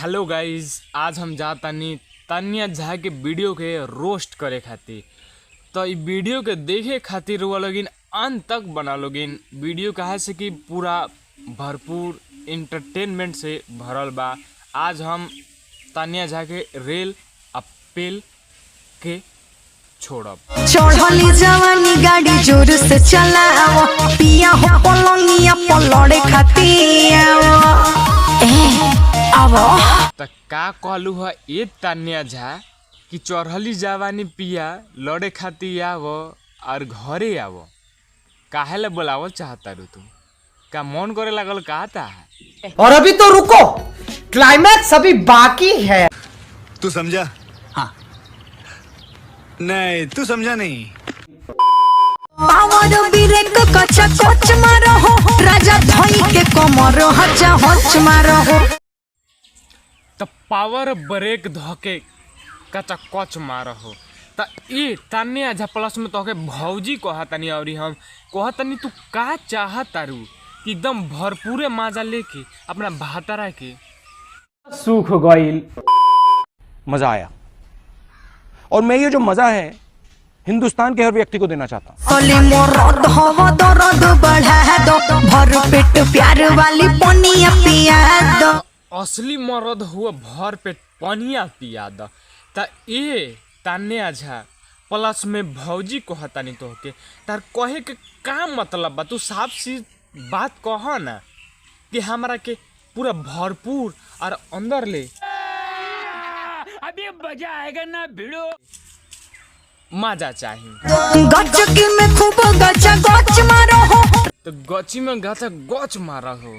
Hello guys, आज हम जातानी तानिया झा के वीडियो के रोस्ट करे खातिर। तो ई वीडियो के देखे खातिर वो लोगिन अंत तक बना लोगिन। वीडियो कहा से कि पूरा भरपूर इंटरटेनमेंट से भरल बा। आज हम तानिया झा के रेल अपील के छोड़ब। चढ़ली जवानी गाड़ी जोर से चलाओ, पिया हो पलंगिया पलड़े खातिर आवो। त का कहलू है ये तानिया झा कि चढ़ली जवानी पिया लड़े खातिर आवो और घरे आवो। काहे ले बोलावल चाहता रू तू? का मन करे लागल कहता है? और अभी तो रुको, क्लाइमैक्स अभी बाकी है। तू समझा? हाँ। नहीं, तू समझा नहीं। पावर ब्रेक कच्चा कोच मारो हो, राजा धोई के कमर हचा हच मारो हो। त पावर ब्रेक धके कच्चा कोच मारो हो। त ये तानिया झा प्लस में तोके भौजी कहतनी और हम कहतनी तू का चाहता रू कि एकदम भरपूरे मजा लेके अपना भातारा के सूख गईल। मजा आया और मैं ये जो मजा है हिंदुस्तान के हर व्यक्ति को देना चाहता हूँ। सोली मोरद हवा दर्द बढ़ा दो, भर पेट प्यार वाली पनिया पिया दो। असली मर्द हुआ भर पेट पनिया पिया द। त ये तानिया झा प्लस में भौजी कहतानी तोहके तार कहे के का मतलब बा? तू साफ सी बात कह ना कि हमरा के पूरा भरपूर और अंदर ले अभी मजा आएगा ना भिड़ो मजा चाहिए। गचकी में खूब गचा गच मारो हो। तो गची में गाचा गच मारा हो।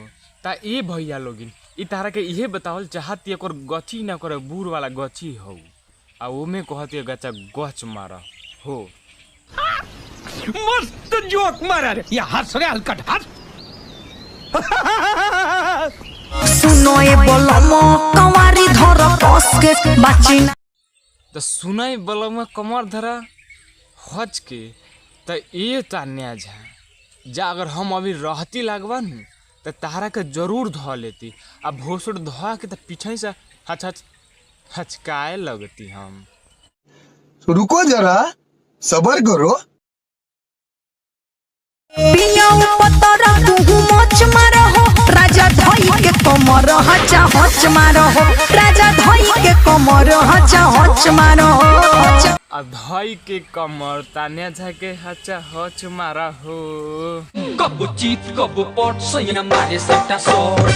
ता ये भैया लोगिन ई तारा के इहे बतावल चाहती है गची ना करे बूर वाला गची हो आ ओमे कहती है गाचा गच मारा हो। मस्त जोक मारा रे, या हंस रे हलकट हंस। सुनो ये बोलमो कवारी धर कस के बाची ना। तो सुनाई बलमा कमर धरा हच के। तो ये तानिया झा जा अगर हम अभी रहती लागवन तो तारा के जरूर ध लेती। अब भोसड़ ध के तो पीछे से हच हच हचकाए लगती हम। रुको जरा, सबर करो। पिया पतरा तू मच मारो हो, राजा धोई के कमर हचा हच मारो हो। राजा धोई के कमर हचा हच मारो हो। धई के कमर तानिया झा के हचा हच मारा हो। कब जीत कब पट सही न मारे सकता सोर।